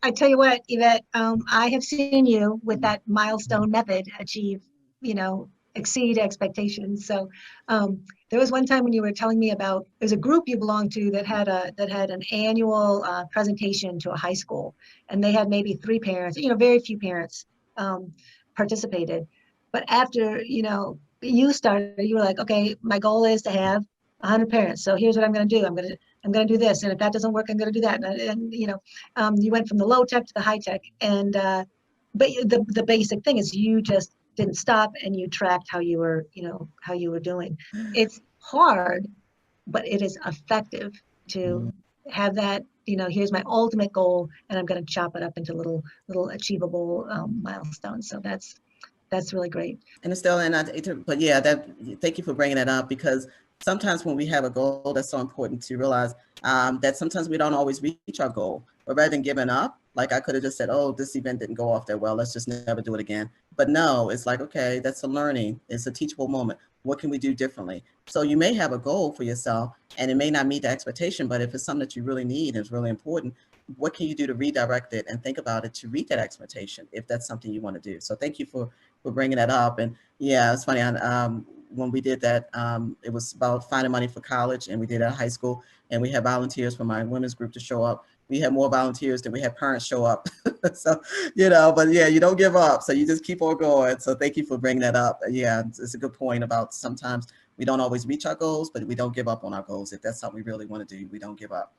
I tell you what, Yvette, I have seen you with that milestone method achieve, you know, exceed expectations. So there was one time when you were telling me about there's a group you belong to that had an annual presentation to a high school, and they had maybe three parents, you know, very few parents um, participated. But after, you know, you started, you were like, okay, my goal is to have 100 parents. So here's what I'm going to do. I'm going to do this, and if that doesn't work, I'm going to do that. And you know, you went from the low tech to the high tech, and but the basic thing is you just didn't stop and you tracked how you were, you know, how you were doing. It's hard, but it is effective to have that. You know, here's my ultimate goal, and I'm going to chop it up into little achievable milestones. So that's really great. And Estelle, but yeah, thank you for bringing that up, because sometimes when we have a goal, that's so important to realize that sometimes we don't always reach our goal. But rather than giving up, like I could have just said, oh, this event didn't go off that well, let's just never do it again. But no, it's like, okay, that's a learning, it's a teachable moment. What can we do differently? So you may have a goal for yourself and it may not meet the expectation, but if it's something that you really need and it's really important, what can you do to redirect it and think about it to reach that expectation if that's something you want to do? So thank you for bringing that up. And yeah, it's funny. When we did that, it was about finding money for college, and we did it at high school, and we had volunteers from my women's group to show up. We had more volunteers than we had parents show up. So, you know, but yeah, you don't give up. So you just keep on going. So thank you for bringing that up. Yeah, it's a good point about sometimes we don't always reach our goals, but we don't give up on our goals. If that's something we really want to do, we don't give up.